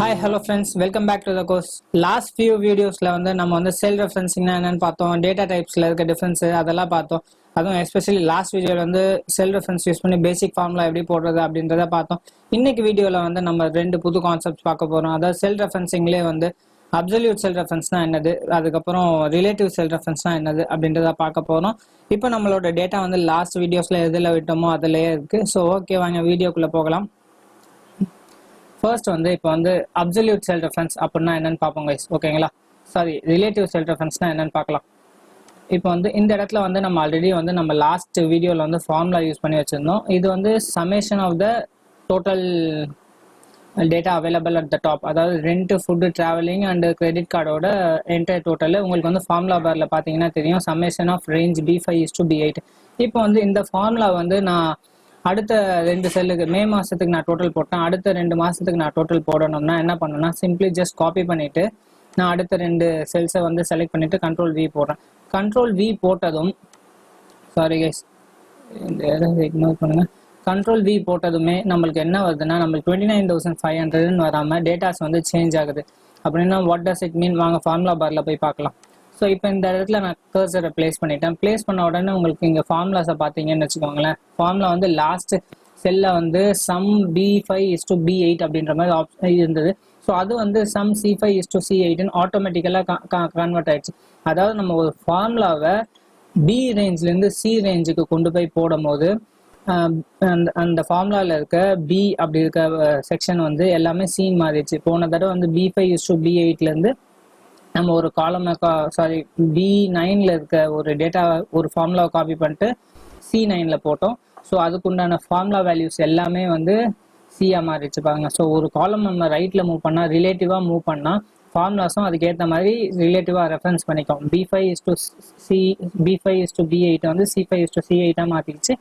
Hi, hello friends. Welcome back to the course. Last few videosல நம்ம செல் ரெஃபரன்சிங்னா என்னன்னு பார்த்தோம், data டைப்ஸ்ல இருக்க டிஃபரன்ஸ் அதெல்லாம் பார்த்தோம். அதுவும் எஸ்பெஷலி லாஸ்ட் வீடியோல செல் ரெஃபரன்ஸ் யூஸ் பண்ணி பேசிக் ஃபார்முலா எப்படி போடுறது அப்படின்றத பார்த்தோம். இன்னைக்கு வீடியோல நம்ம ரெண்டு புது கான்செப்ட்ஸ் பார்க்க போறோம். அதாவது செல் ரெஃபரன்சிங்லேயே அப்சல்யூட் செல் ரெஃபரன்ஸ்னா என்னது, அதுக்கப்புறம் ரிலேட்டிவ் செல் ரெஃபரன்ஸ்னா என்னது அப்படின்றத பார்க்க போறோம். இப்போ நம்மளோட டேட்டா லாஸ்ட் வீடியோஸ்ல எதில் விட்டோமோ அதுலயே இருக்கு. ஸோ ஓகே, வாங்க வீடியோக்குள்ள போகலாம். ஃபர்ஸ்ட் இப்போ அப்சல்யூட் செல் ரெஃபரன்ஸ் அப்படின்னா என்னன்னு பார்ப்போம் கைஸ், ஓகேங்களா. சாரி, ரிலேட்டிவ் செல் ரெஃபரன்ஸ்னா என்னன்னு பார்க்கலாம். இப்போ இந்த இடத்துல நம்ம ஆல்ரெடி நம்ம லாஸ்ட் வீடியோவில் ஃபார்முலா யூஸ் பண்ணி வச்சிருந்தோம். இது summation of the total data available at the top, அதாவது rent, food, travelling and credit கார்டோட என்டையர் டோட்டல் உங்களுக்கு ஃபார்முலா பாரில் பார்த்தீங்கன்னா தெரியும், சமேஷன் ஆஃப் ரேஞ்ச் B5:B8. இப்போ இந்த ஃபார்முலா நான் அடுத்த 2 செல்லுக்கு மே மாதத்துக்கு நான் டோட்டல் போட்டேன், அடுத்த 2 மாதத்துக்கு நான் டோட்டல் போடணும்னா என்ன பண்ணணும்னா சிம்பிளி ஜஸ்ட் காப்பி பண்ணிவிட்டு நான் அடுத்த 2 செல்ஸை செலக்ட் பண்ணிவிட்டு Ctrl+V போடுறேன். Ctrl+V போட்டதும், சாரி கைஸ் இந்த இடம் இக்னோர் பண்ணுங்கள், Ctrl+V போட்டதுமே நம்மளுக்கு என்ன வருதுன்னா, நம்மளுக்கு 29,500 வராமல் டேட்டாஸ் சேஞ்ச் ஆகுது. அப்படின்னா வாட் டஸ் இட் மீன், வாங்க ஃபார்முலா பாரில் போய் பார்க்கலாம். ஸோ இப்போ இந்த இடத்துல நான் கர்சரை பிளேஸ் பண்ணிட்டேன். பிளேஸ் பண்ண உடனே உங்களுக்கு இங்கே ஃபார்முலாஸை பார்த்தீங்கன்னு வச்சுக்கோங்களேன். ஃபார்முலா லாஸ்ட் செல்லில் சம் B5:B8 அப்படின்ற மாதிரி இருந்தது. ஸோ அது சம் C5:C8ன்னு ஆட்டோமேட்டிக்கலாக கன்வெர்ட் ஆயிடுச்சு. அதாவது நம்ம ஒரு ஃபார்முலாவை பி ரேஞ்ச்லேருந்து சி ரேஞ்சுக்கு கொண்டு போய் போடும் போது அந்த ஃபார்முலாவில் இருக்க பி அப்படி இருக்க செக்ஷன் எல்லாமே சீன் மாறிடுச்சு. போன தடவை B5:B8லேருந்து நம்ம ஒரு காலம் B9ல் இருக்க ஒரு டேட்டா ஒரு ஃபார்முலாவை காப்பி பண்ணிட்டு C9ல் போட்டோம். ஸோ அதுக்குண்டான ஃபார்முலா வேல்யூஸ் எல்லாமே சியாக மாறிடுச்சு பாருங்க. ஸோ ஒரு காலம் நம்ம ரைட்டில் மூவ் பண்ணால், ரிலேட்டிவாக மூவ் பண்ணால் ஃபார்முலாஸும் அதுக்கேற்ற மாதிரி ரிலேட்டிவாக ரெஃபரன்ஸ் பண்ணிக்கும். B5:B8 C5:C8 மாற்றிடுச்சு.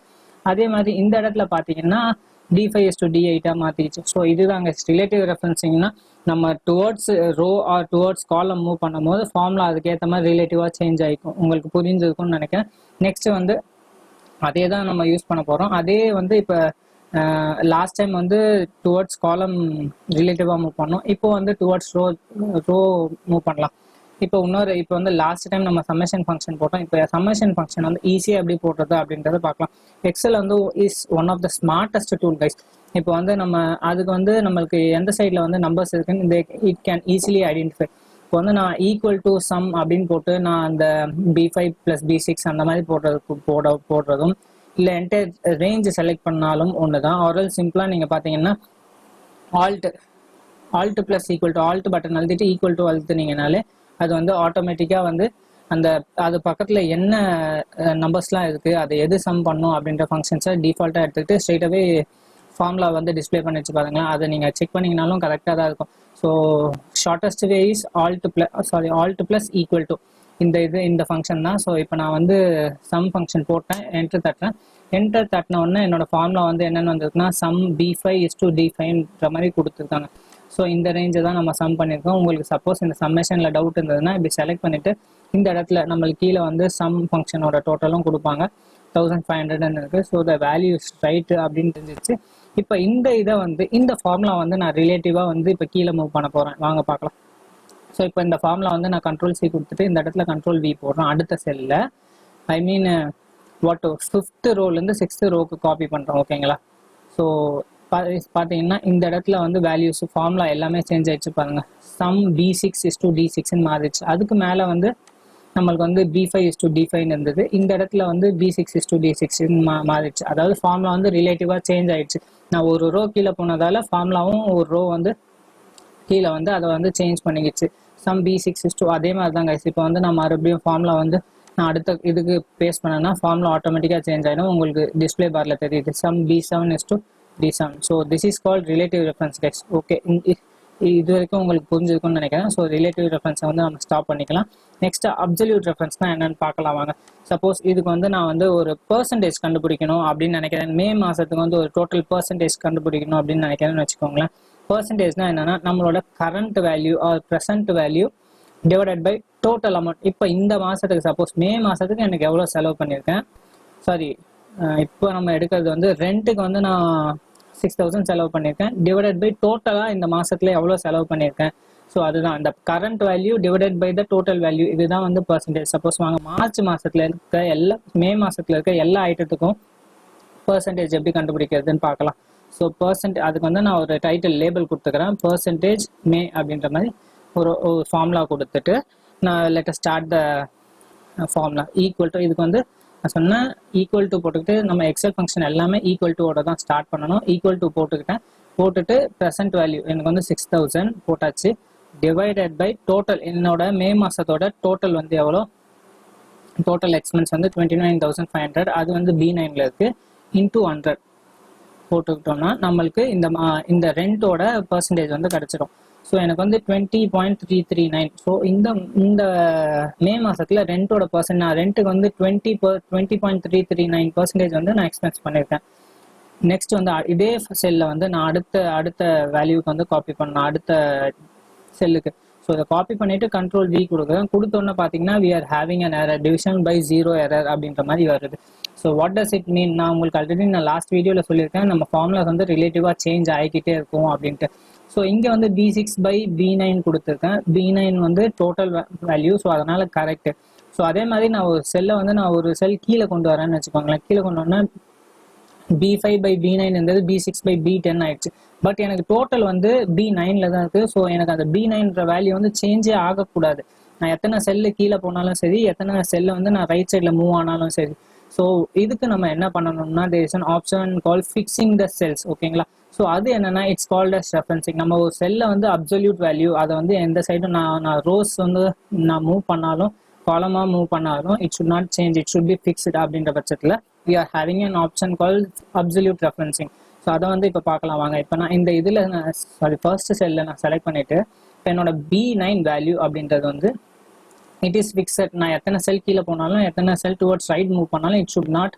அதே மாதிரி இந்த இடத்துல பார்த்தீங்கன்னா D5:D8 மாற்றிடுச்சு. ஸோ இதுதாங்க ரிலேட்டிவ் ரெஃபரன்சிங்னா, நம்ம டுவர்ட்ஸ் ரோ ஆர் டுவர்ட்ஸ் காலம் மூவ் பண்ணும் போது ஃபார்முலா அதுக்கேற்ற மாதிரி ரிலேட்டிவாக சேஞ்ச் ஆகிக்கும். உங்களுக்கு புரிஞ்சிருக்கும்னு நினைக்கிறேன். நெக்ஸ்ட் அதே தான் நம்ம யூஸ் பண்ண போகிறோம். அதே இப்போ லாஸ்ட் டைம் டுவர்ட்ஸ் காலம் ரிலேட்டிவாக மூவ் பண்ணோம். இப்போ டுவர்ட்ஸ் ரோ மூவ் பண்ணலாம். இப்போ லாஸ்ட் டைம் நம்ம சம்மேஷன் ஃபங்க்ஷன் போட்டோம். இப்போ சம்மேஷன் ஃபங்க்ஷன் ஈஸியாக எப்படி போடுறது அப்படின்றத பார்க்கலாம். Excel is one of the smartest tool guys. இப்போ நம்ம அதுக்கு நம்மளுக்கு எந்த சைடில் நம்பர்ஸ் இருக்குன்னு இட் கேன் ஈஸிலி ஐடென்டிஃபை. இப்போ நான் ஈக்குவல் டு சம் அப்படின்னு போட்டு நான் அந்த B5+B6 அந்த மாதிரி போடுறதும் இல்லை என்டையர் ரேஞ்சு செலக்ட் பண்ணாலும் ஒன்று தான். ஆர்எல் சிம்பிளாக நீங்கள் பார்த்தீங்கன்னா alt plus equal to alt button அழுத்திட்டு ஈக்குவல் டு அழுத்துனீங்கனாலே அது ஆட்டோமேட்டிக்காக அந்த அது பக்கத்தில் என்ன நம்பர்ஸ்லாம் இருக்குது, அதை எது சம் பண்ணும் அப்படின்ற ஃபங்க்ஷன்ஸை டிஃபால்ட்டாக எடுத்துக்கிட்டு ஸ்ட்ரெயிட்டாகவே ஃபார்முலா டிஸ்பிளே பண்ணி வச்சு பாருங்களேன். அதை நீங்கள் செக் பண்ணிங்கனாலும் கரெக்டாக தான் இருக்கும். So shortest way is alt plus equal to இந்த ஃபங்க்ஷன் தான். ஸோ இப்போ நான் சம் ஃபங்க்ஷன் போட்டேன், என்டர் தட்டின உடனே என்னோட ஃபார்முலா என்னென்னு வந்திருக்குன்னா சம் B5:D5ன்ற மாதிரி கொடுத்துருக்காங்க. ஸோ இந்த ரேஞ்சை தான் நம்ம சம் பண்ணியிருக்கோம். உங்களுக்கு சப்போஸ் இந்த சம்மேஷனில் டவுட் இருந்ததுன்னா இப்படி செலக்ட் பண்ணிவிட்டு இந்த இடத்துல நம்மளுக்கு கீழே சம் ஃபங்க்ஷனோட டோட்டலும் கொடுப்பாங்க. 1500 இருக்குது. So the value is right அப்படின்னு தெரிஞ்சிச்சு. இப்போ இந்த இதை இந்த ஃபார்முலா நான் ரிலேட்டிவாக இப்போ கீழே மூவ் பண்ண போகிறேன், வாங்க பார்க்கலாம். ஸோ இப்போ இந்த ஃபார்முலா நான் Ctrl+C கொடுத்துட்டு இந்த இடத்துல Ctrl+V போடுறேன். அடுத்த செல்லில் ஐ மீன் 5th ரோலேருந்து 6th ரோக்கு காப்பி பண்ணுறோம், ஓகேங்களா. ஸோ பார்த்தீங்கன்னா இந்த இடத்துல வேல்யூஸ் ஃபார்முலா எல்லாமே சேஞ்ச் ஆகிடுச்சு பாருங்க. சம் B6:D6ன்னு மாறிடுச்சு. அதுக்கு மேலே நம்மளுக்கு B5:D5 இருந்தது. இந்த இடத்துல B6:D6ன்னு மாறிடுச்சு. அதாவது ஃபார்முலா ரிலேட்டிவாக சேஞ்ச் ஆகிடுச்சு. நான் ஒரு ரோ கீழே போனதால ஃபார்முலாவும் ஒரு ரோ கீழே அதை சேஞ்ச் பண்ணிக்கிச்சு. சம் B6:2 அதே மாதிரி தான் கைஸ். இப்போ நான் மறுபடியும் ஃபார்முலா நான் அடுத்த இதுக்கு பேஸ்ட் பண்ணேன்னா ஃபார்முலா ஆட்டோமேட்டிக்காக சேஞ்ச் ஆகிடும். உங்களுக்கு டிஸ்பிளே பாரில் தெரியுது sum B7:D7. So this is called relative reference guys. Okay, இது வரைக்கும் உங்களுக்கு புரிஞ்சிருக்கும்னு நினைக்கிறேன். ஸோ ரிலேட்டிவ் ரெஃபரன்ஸை நம்ம ஸ்டாப் பண்ணிக்கலாம். நெக்ஸ்ட் அப்சல்யூட் ரெஃபரன்ஸ்னால் என்னென்னு பார்க்கலாம் வாங்க. சப்போஸ் இதுக்கு நான் ஒரு பெர்சன்டேஜ் கண்டுபிடிக்கணும் அப்படின்னு நினைக்கிறேன். மே மாதத்துக்கு ஒரு டோட்டல் பெர்சன்டேஜ் கண்டுபிடிக்கணும் அப்படின்னு நினைக்கிறேன்னு வச்சுக்கோங்களேன். பெர்சன்டேஜ்னா என்னன்னா நம்மளோட current value or present value divided by total amount. இப்போ இந்த மாதத்துக்கு சப்போஸ் மே மாதத்துக்கு எனக்கு எவ்வளோ செலவு பண்ணியிருக்கேன், சாரி இப்போ நம்ம எடுக்கிறது ரெண்ட்டுக்கு நான் 6000 செலவு பண்ணியிருக்கேன் டிவைடட் பை டோட்டலாக இந்த மாதத்தில் எவ்வளோ செலவு பண்ணியிருக்கேன். ஸோ அதுதான் அந்த current value divided by the total value. இதுதான் வந்து பர்சன்டேஜ். சப்போஸ் வாங்க மார்ச் மாதத்தில் இருக்க மே மாதத்தில் இருக்க எல்லா ஐட்டத்துக்கும் பர்சன்டேஜ் எப்படி கண்டுபிடிக்கிறதுன்னு பார்க்கலாம். ஸோ அதுக்கு வந்து நான் ஒரு டைட்டில் லேபிள் கொடுத்துக்கிறேன், பர்சன்டேஜ் மே அப்படின்ற மாதிரி ஒரு ஃபார்முலா கொடுத்துட்டு நான் let us start the formula. Equal to இதுக்கு வந்து நான் சொன்னேன் ஈக்குவல் டு போட்டுக்கிட்டு நம்ம எக்ஸல் ஃபங்க்ஷன் எல்லாமே ஈக்குவல் டுவோட தான் ஸ்டார்ட் பண்ணணும். ஈக்குவல் டு போட்டுட்டு ப்ரெசென்ட் வேல்யூ எனக்கு வந்து 6000 போட்டாச்சு டிவைடட் பை டோட்டல். என்னோட மே மாதத்தோட டோட்டல் வந்து எவ்வளோ, டோட்டல் எக்ஸ்பென்ஸ் வந்து 29500, அது வந்து B9ல இருக்குது, இன்டூ 100 போட்டுக்கிட்டோம்னா நம்மளுக்கு இந்த ரெண்டோட பர்சன்டேஜ் வந்து கிடச்சிடும். ஸோ எனக்கு வந்து 20.339. ஸோ இந்த மே மாதத்தில் ரெண்டோட நான் ரெண்ட்டுக்கு வந்து 20.339% வந்து நான் எக்ஸ்பென்ஸ் பண்ணியிருக்கேன். நெக்ஸ்ட் வந்து இதே செல்லில் வந்து நான் அடுத்த வேல்யூக்கு வந்து காப்பி பண்ணணும், அடுத்த செல்லுக்கு. ஸோ இதை காப்பி பண்ணிவிட்டு கண்ட்ரோல் V கொடுக்குறேன். கொடுத்தோன்னே பார்த்தீங்கன்னா we are having an error, division by 0 error அப்படின்ற மாதிரி வருது. So what does it mean, நான் உங்களுக்கு ஆல்ரெடி நான் லாஸ்ட் வீடியோவில் சொல்லியிருக்கேன் நம்ம ஃபார்முலாஸ் வந்து ரிலேட்டிவாக சேஞ்ச் ஆகிக்கிட்டே இருக்கும் அப்படின்ட்டு. ஸோ இங்கே வந்து B6 by B9 கொடுத்துருக்கேன். B9 வந்து டோட்டல் வேல்யூ, ஸோ அதனால் கரெக்டு. ஸோ அதே மாதிரி நான் ஒரு செல்லை வந்து நான் ஒரு செல் கீழே கொண்டு வரேன்னு வச்சுக்கோங்களேன். கீழே கொண்டு வரேன்னா B5 by B9 இருந்தது B6 by B10 ஆயிடுச்சு. பட் எனக்கு டோட்டல் வந்து B9ல தான் இருக்குது. ஸோ எனக்கு அந்த B9ன்ற வேல்யூ வந்து சேஞ்சே ஆகக்கூடாது. நான் எத்தனை செல்லு கீழே போனாலும் சரி, எத்தனை செல்லு வந்து நான் ரைட் சைடில் மூவ் ஆனாலும் சரி. ஸோ இதுக்கு நம்ம என்ன பண்ணணும்னா there is an option called fixing the cells. ஓகேங்களா? ஸோ அது என்னன்னா இட்ஸ் கால்ட் அஸ் ரெஃபரன்சிங். நம்ம ஒரு செல்லை வந்து அப்சல்யூட் வேல்யூ அதை வந்து எந்த சைடும் நான் ரோஸ் வந்து நான் மூவ் பண்ணாலும் காலமாக மூவ் பண்ணாலும் it should not change, it should be fixed அப்படின்ற பட்சத்தில் we are having an option called absolute referencing. So அதை வந்து இப்போ பார்க்கலாம் வாங்க. இப்போ நான் இந்த இதில் ஃபர்ஸ்ட் செல்லில் நான் செலக்ட் பண்ணிவிட்டு இப்போ என்னோட B9 வேல்யூ அப்படின்றது வந்து இட் இஸ் ஃபிக்ஸட். நான் எத்தனை செல் கீழே போனாலும் எத்தனை செல் டுவர்ட்ஸ் ரைட் மூவ் பண்ணாலும் இட் ஷுட் நாட்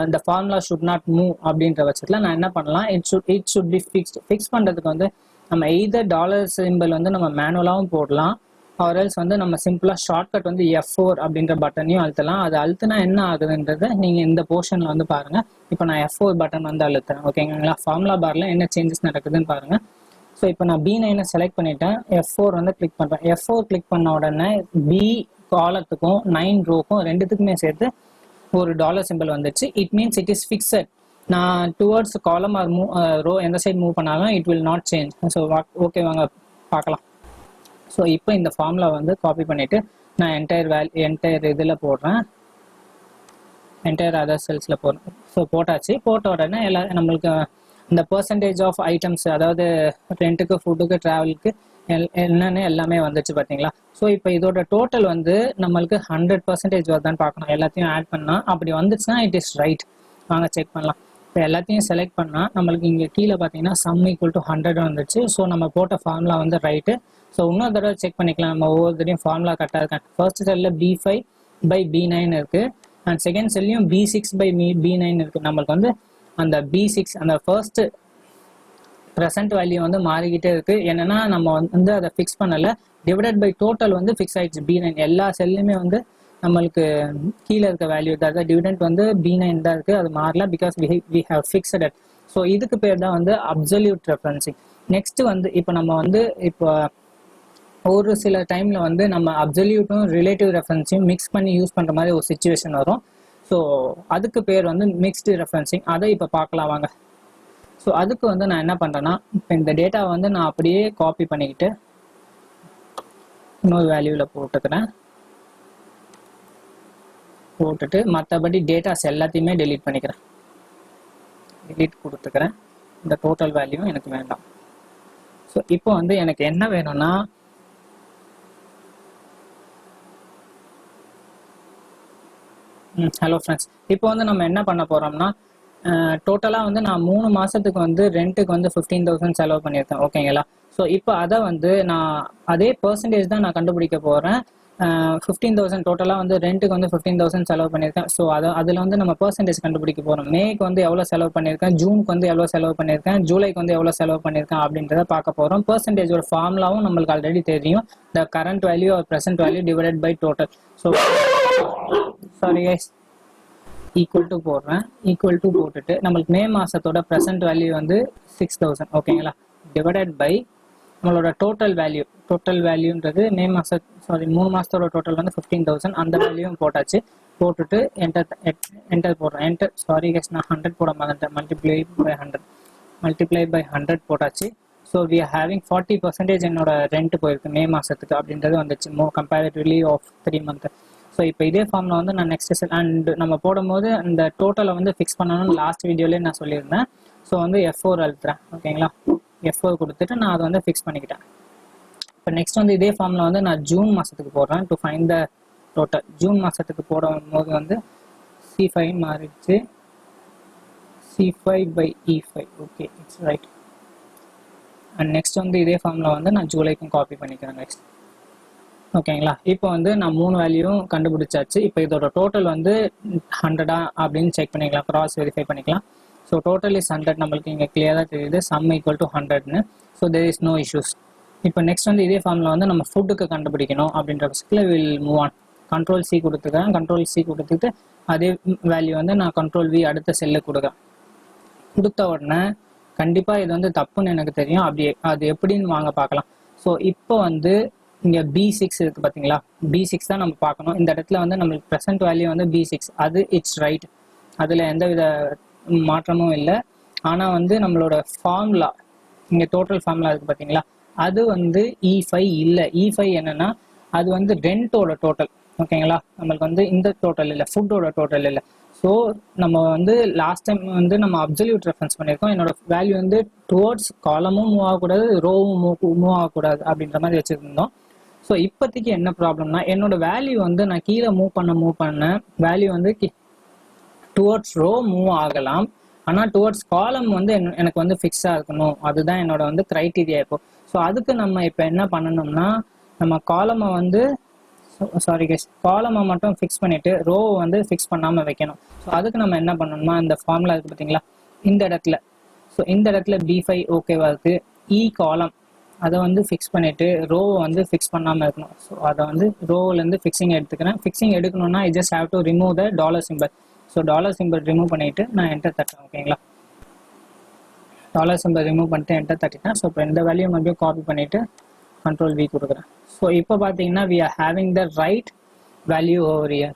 இந்த ஃபார்முலா ஷுட் நாட் மூவ் அப்படின்ற பட்சத்தில் நான் என்ன பண்ணலாம், it should be fixed. Fix பண்ணுறதுக்கு வந்து நம்ம எய்தர் டாலர் சிம்பிள் வந்து நம்ம மேனுவலாகவும் போடலாம், ஆர்எல்ஸ் வந்து நம்ம சிம்பிளாக ஷார்ட்கட் வந்து F4 அப்படின்ற பட்டனையும் அழுத்தலாம். அது அழுத்தினா என்ன ஆகுதுன்றதை நீங்கள் இந்த போர்ஷனில் வந்து பாருங்கள். இப்போ நான் F4 பட்டன் வந்து அழுத்துறேன். ஓகேங்களா? ஃபார்முலா பாரில் என்ன சேஞ்சஸ் நடக்குதுன்னு பாருங்கள். ஸோ இப்போ நான் B9 செலக்ட் பண்ணிட்டேன், F4 வந்து கிளிக் பண்ணுறேன். F4 கிளிக் பண்ண உடனே B காலத்துக்கும் 9 ரோக்கும் ரெண்டுத்துக்குமே சேர்த்து ஒரு டாலர் சிம்பிள் வந்துச்சு. It means it is fixed. நான் டுவர்ட்ஸ் காலம் ஆர் ரோ எந்த சைட் மூவ் பண்ணாலும் it will not change. So okay வாங்க பார்க்கலாம். ஸோ இப்போ இந்த ஃபார்முலா வந்து காப்பி பண்ணிவிட்டு நான் என்டையர் இதில் போடுறேன், என்டையர் அதர் செல்ஸில் போடுறேன். ஸோ போட்டாச்சு. போட்ட உடனே நம்மளுக்கு இந்த பர்சன்டேஜ் ஆஃப் ஐட்டம்ஸ், அதாவது ரெண்ட்டுக்கு, ஃபுட்டுக்கு, ட்ராவலுக்கு என்னென்னு எல்லாமே வந்துச்சு பார்த்தீங்களா? ஸோ இப்போ இதோட டோட்டல் வந்து நம்மளுக்கு 100% வருதான்னு பார்க்கணும். எல்லாத்தையும் ஆட் பண்ணால் அப்படி வந்துச்சுன்னா இட் இஸ் ரைட். வாங்க செக் பண்ணலாம். இப்போ எல்லாத்தையும் செலக்ட் பண்ணால் நம்மளுக்கு இங்கே கீழே பார்த்தீங்கன்னா சம் ஈக்குவல் டு 100 வந்துச்சு. ஸோ நம்ம போட்ட ஃபார்முலா வந்து ரைட்டு. ஸோ இன்னொரு தடவை செக் பண்ணிக்கலாம் நம்ம ஒவ்வொரு தடையும் ஃபார்முலா கரெக்டாக இருக்காங்க. ஃபர்ஸ்ட் செல்லில் B5 by B9 இருக்குது, and second செல்லையும் B6 by B9 இருக்குது. நம்மளுக்கு வந்து அந்த B6 அந்த ஃபர்ஸ்ட் ப்ரெசென்ட் வேல்யூ வந்து மாறிக்கிட்டே இருக்குது. என்னென்னா நம்ம வந்து அதை ஃபிக்ஸ் பண்ணலை, டிவைடட் பை டோட்டல் வந்து ஃபிக்ஸ் ஆகிடுச்சு. B9 எல்லா செல்லுமே வந்து நம்மளுக்கு கீழே இருக்க வேல்யூ தான், டிவிடெண்ட் வந்து B9 தான் இருக்குது, அது மாறல, because we have fixed it. So இதுக்கு பேர் தான் வந்து அப்சல்யூட் ரெஃபரன்சிங். நெக்ஸ்ட் வந்து இப்போ நம்ம வந்து இப்போ ஒரு சில டைமில் வந்து நம்ம அப்சல்யூட்டும் ரிலேட்டிவ் ரெஃபரன்ஸையும் மிக்ஸ் பண்ணி யூஸ் பண்ணுற மாதிரி ஒரு சிச்சுவேஷன் வரும். ஸோ அதுக்கு பேர் வந்து மிக்ஸ்டு ரெஃபரன்சிங். அதை இப்போ பார்க்கலாம் வாங்க. ஸோ அதுக்கு வந்து நான் என்ன பண்ணுறேன்னா, இப்போ இந்த டேட்டாவை வந்து நான் அப்படியே காப்பி பண்ணிக்கிட்டு இன்னொரு வேல்யூவில் போட்டுட்டு மற்றபடி டேட்டாஸ் எல்லாத்தையுமே டெலீட் பண்ணிக்கிறேன், டெலீட் கொடுத்துக்கிறேன். இந்த டோட்டல் வேல்யூ எனக்கு வேண்டாம். ஸோ இப்போ வந்து எனக்கு என்ன வேணும்னா, ஹலோ ஃப்ரெண்ட்ஸ், இப்போ வந்து நம்ம என்ன பண்ண போகிறோம்னா, டோட்டலாக வந்து நான் 3 மாதத்துக்கு வந்து ரெண்ட்டுக்கு வந்து 15,000 செலவு பண்ணியிருக்கேன். ஓகேங்களா? ஸோ இப்போ அதை வந்து நான் அதே பர்சன்டேஜ் தான் நான் கண்டுபிடிக்க போகிறேன். 15,000 டோட்டலாக வந்து ரெண்ட்டுக்கு வந்து 15,000 செலவு பண்ணியிருக்கேன். ஸோ அதில் வந்து நம்ம பர்சன்டேஜ் கண்டுபிடிக்க போகிறோம். மேக்கு வந்து எவ்வளோ செலவு பண்ணியிருக்கேன், ஜூனுக்கு வந்து எவ்வளோ செலவு பண்ணியிருக்கேன், ஜூலைக்கு வந்து எவ்வளோ செலவு பண்ணியிருக்கேன் அப்படின்றத பார்க்க போகிறோம். பர்சன்டேஜோட ஃபார்முலாவும் நம்மளுக்கு ஆல்ரெடி தெரியும், the current value or present value divided by total. So sorry guys, equal to போடுறேன். ஈக்குவல் டு போட்டுட்டு நம்மளுக்கு மே மாதத்தோட ப்ரெசென்ட் வேல்யூ வந்து 6000 ஓகேங்களா, டிவைடட் பை நம்மளோட டோட்டல் வேல்யூன்றது மே மாதம் 3 மாதத்தோட டோட்டல் வந்து 15000. அந்த வேல்யூவும் போட்டாச்சு. போட்டுட்டு என்டர் போடுறேன். நான் 100 போட மாட்டேன், மல்டிப்ளை பை 100 போட்டாச்சு. ஸோ வி ஆர் ஹேவிங் 40% என்னோட ரெண்ட் போயிருக்கு மே மாதத்துக்கு அப்படின்றது வந்துச்சு, கம்பேரிட்டிவ்லி ஆஃப் 3 month. ஸோ இப்போ இதே ஃபார்மில் வந்து நான் நெக்ஸ்ட் அண்ட் நம்ம போடும்போது அந்த டோட்டலை வந்து ஃபிக்ஸ் பண்ணணும்னு லாஸ்ட் வீடியோலேயே நான் சொல்லியிருந்தேன். ஸோ வந்து F4 அழுத்துறேன் ஓகேங்களா. F4 கொடுத்துட்டு நான் அதை வந்து ஃபிக்ஸ் பண்ணிக்கிட்டேன். இப்போ நெக்ஸ்ட் வந்து இதே ஃபார்மில் வந்து நான் ஜூன் மாதத்துக்கு போடுறேன். To find the total June மாதத்துக்கு போடும்போது வந்து C5 மாறிடுச்சு, C5 by E5. Okay, it's right. And next வந்து இதே ஃபார்மில் வந்து நான் ஜூலைக்கும் காப்பி பண்ணிக்கிறேன் நெக்ஸ்ட் ஓகேங்களா. இப்போ வந்து நான் 3 வேல்யூவும் கண்டுபிடிச்சாச்சு. இப்போ இதோட டோட்டல் வந்து 100 அப்படின்னு செக் பண்ணிக்கலாம், கிராஸ் வெரிஃபை பண்ணிக்கலாம். ஸோ டோட்டல் இஸ் 100, நம்மளுக்கு இங்கே கிளியராக தெரியுது, சம் ஈக்குவல் டு 100ன்னு. So there is no issues. இப்போ நெக்ஸ்ட் வந்து இதே ஃபார்மில் வந்து நம்ம ஃபுட்டுக்கு கண்டுபிடிக்கணும் அப்படின்ற பட்சத்தில் will move on. Control C கொடுத்துக்கிறேன். கண்ட்ரோல் சி கொடுத்துட்டு அதே வேல்யூ வந்து நான் கண்ட்ரோல் வி அடுத்த செல்லு கொடுத்த உடனே கண்டிப்பாக இது வந்து தப்புன்னு எனக்கு தெரியும். அது எப்படின்னு வாங்க பார்க்கலாம். ஸோ இப்போ வந்து இங்கே B6 இருக்குது பார்த்தீங்களா, B6 தான் நம்ம பார்க்கணும். இந்த இடத்துல வந்து நம்மளுக்கு ப்ரெசென்ட் வேல்யூ வந்து B6, அது இட்ஸ் ரைட், அதில் எந்தவித மாற்றமும் இல்லை. ஆனால் வந்து நம்மளோட ஃபார்முலா இங்கே டோட்டல் ஃபார்முலா இருக்குது பார்த்தீங்களா, அது வந்து E5 இல்லை. E5 என்னன்னா அது வந்து ரெண்டோட டோட்டல் ஓகேங்களா, நம்மளுக்கு வந்து இந்த டோட்டல் இல்லை, ஃபுட்டோட டோட்டல் இல்லை. ஸோ நம்ம வந்து லாஸ்ட் டைம் வந்து நம்ம அப்சல்யூட் ரெஃபரன்ஸ் பண்ணியிருக்கோம். என்னோட வேல்யூ வந்து டுவோர்ட்ஸ் காலமும் மூவ் ஆகக்கூடாது, ரோவும் மூவ் ஆகக்கூடாது அப்படின்ற மாதிரி வச்சுருந்தோம். ஸோ இப்போதைக்கு என்ன ப்ராப்ளம்னா என்னோட வேல்யூ வந்து நான் கீழே மூவ் பண்ண வேல்யூ வந்து டுவோர்ட்ஸ் ரோ மூவ் ஆகலாம், ஆனால் டுவோர்ட்ஸ் காலம் வந்து எனக்கு வந்து ஃபிக்ஸாக இருக்கணும். அதுதான் என்னோட வந்து க்ரைட்டீரியா இப்போ. ஸோ அதுக்கு நம்ம இப்போ என்ன பண்ணணும்னா நம்ம காலமை வந்து காலமை மட்டும் ஃபிக்ஸ் பண்ணிவிட்டு ரோவை வந்து ஃபிக்ஸ் பண்ணாமல் வைக்கணும். ஸோ அதுக்கு நம்ம என்ன பண்ணணும்னா இந்த ஃபார்முலா இருக்குது பார்த்தீங்களா, இந்த இடத்துல இந்த இடத்துல B5 ஓகேவா இருக்குது, இ காலம் அதை வந்து ஃபிக்ஸ் பண்ணிவிட்டு ரோவை வந்து ஃபிக்ஸ் பண்ணாமல் இருக்கணும். ஸோ அதை வந்து ரோவிலேருந்து ஃபிக்ஸிங் எடுத்துக்கிறேன். ஃபிக்ஸிங் எடுக்கணும்னா I just have to remove the dollar simple. So dollar simple remove பண்ணிவிட்டு நான் என்டர் தட்டேன் ஓகேங்களா. டாலர் சிம்பிள் ரிமூவ் பண்ணிட்டு என்டர் தட்டிட்டேன். ஸோ இப்போ இந்த வேல்யூ மறுபடியும் காப்பி பண்ணிவிட்டு கண்ட்ரோல் V கொடுக்குறேன். ஸோ இப்போ பார்த்தீங்கன்னா we are having the right value over year.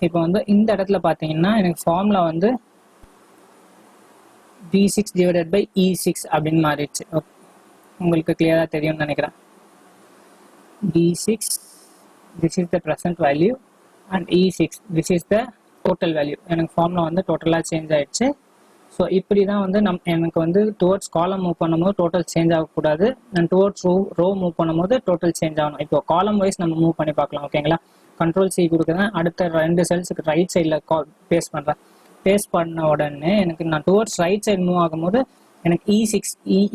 இப்போ வந்து இந்த இடத்துல பார்த்தீங்கன்னா எனக்கு ஃபார்முலா வந்து B6 டிவைடட் பை E6 அப்படின்னு மாறிடுச்சு. ஓகே, உங்களுக்கு கிளியராக தெரியும்னு நினைக்கிறேன். B6 this is the present value and E6 this is the total value. எனக்கு ஃபார்முலா வந்து டோட்டலாக சேஞ்ச் ஆகிடுச்சு. ஸோ இப்படி தான் வந்து எனக்கு வந்து டுவோர்ட்ஸ் காலம் மூவ் பண்ணும்போது டோட்டல் சேஞ்ச் ஆகக்கூடாது, அண்ட் டுவோர்ட்ஸ் ரோ மூவ் பண்ணும்போது டோட்டல் சேஞ்ச் ஆகணும். இப்போ காலம் வைஸ் நம்ம மூவ் பண்ணி பார்க்கலாம் ஓகேங்களா. கண்ட்ரோல் C கொடுக்குறேன். அடுத்த 2 செல்ஸுக்கு ரைட் சைடில் பேஸ்ட் பண்ணுறேன். பேஸ்ட் பண்ண உடனே எனக்கு நான் டுவோர்ட்ஸ் ரைட் சைடு மூவ் ஆகும்போது எனக்கு E6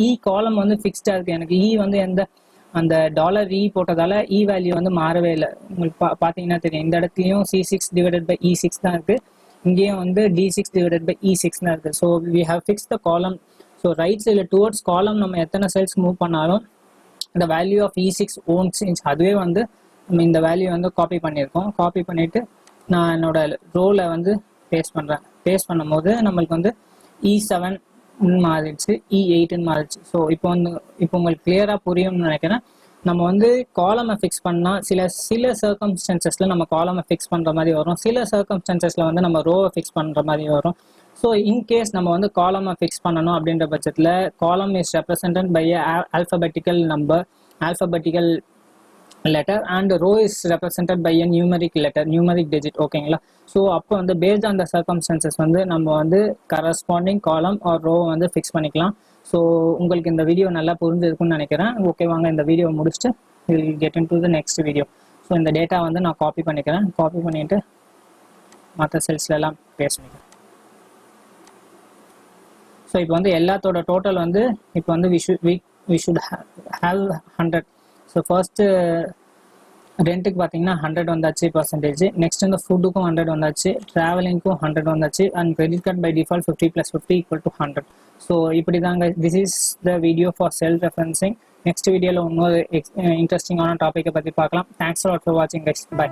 இ காலம் வந்து ஃபிக்ஸ்டாக இருக்குது. எனக்கு வந்து அந்த டாலர் இ போட்டதால இ வேல்யூ வந்து மாறவே இல்லை. உங்களுக்கு பார்த்தீங்கன்னா தெரியும், இந்த இடத்துலையும் C6 டிவைடட் பை E6 தான் இருக்குது, இங்கேயும் வந்து D6 டிவைடட் பை E6 தான் இருக்குது. So we have fix the column. So right சைடில் டுவோர்ட்ஸ் காலம் நம்ம எத்தனை செல்ஸ் மூவ் பண்ணாலும் இந்த value of E6 own change. அதுவே வந்து நம்ம இந்த வேல்யூ வந்து காப்பி பண்ணியிருக்கோம். காப்பி பண்ணிவிட்டு நான் என்னோட ரோவில் வந்து பேஸ்ட் பண்ணுறேன். பேஸ்ட் பண்ணும்போது நம்மளுக்கு வந்து E7 மாறிடுச்சு, E8 மாறிடுச்சு. ஸோ இப்போ உங்களுக்கு கிளியராக புரியும்னு நினைக்கிறேன். நம்ம வந்து காலமை ஃபிக்ஸ் பண்ணால் சில சர்க்கம்ஸ்டன்சஸில் நம்ம காலமை ஃபிக்ஸ் பண்ணுற மாதிரி வரும், சில சர்க்கம்ஸ்டன்சஸில் வந்து நம்ம ரோவை ஃபிக்ஸ் பண்ணுற மாதிரி வரும். ஸோ இன்கேஸ் நம்ம வந்து காலமை ஃபிக்ஸ் பண்ணணும் அப்படின்ற பட்சத்தில் column is represented by alphabetical number, alphabetical letter, and row is represented by a numeric letter, numeric digit ஓகேங்களா. ஸோ அப்போ வந்து based on the circumstances வந்து நம்ம வந்து corresponding column or row வந்து ஃபிக்ஸ் பண்ணிக்கலாம். ஸோ உங்களுக்கு இந்த வீடியோ நல்லா புரிஞ்சிருக்குன்னு நினைக்கிறேன். ஓகே, வாங்க இந்த வீடியோ முடிச்சுட்டு will get in to the next video. So இந்த டேட்டா வந்து நான் காப்பி பண்ணிக்கிறேன். காப்பி பண்ணிவிட்டு மற்ற செல்ஸ்லாம் பேஸ்ட் பண்ணிக்கிறேன். ஸோ இப்போ வந்து எல்லாத்தோட டோட்டல் வந்து இப்போ வந்து we should have 100. ஸோ ஃபர்ஸ்ட்டு ரெண்ட்டுக்கு பார்த்தீங்கன்னா 100 வந்தாச்சு பர்சன்டேஜ். நெக்ஸ்ட் வந்து ஃபுட்டுக்கும் 100 வந்தாச்சு, ட்ராவலிங்க்கும் 100 வந்தாச்சு, and credit card by default 50 + 50 = 100. So இப்படி தாங்க, this is the video for self referencing. Next வீடியோவில் இன்னொரு இன்ட்ரெஸ்டிங்கான டாப்பிக்கை பற்றி பார்க்கலாம். தேங்க்ஸ் ஃபார் வாட்சிங் கைஸ். பை.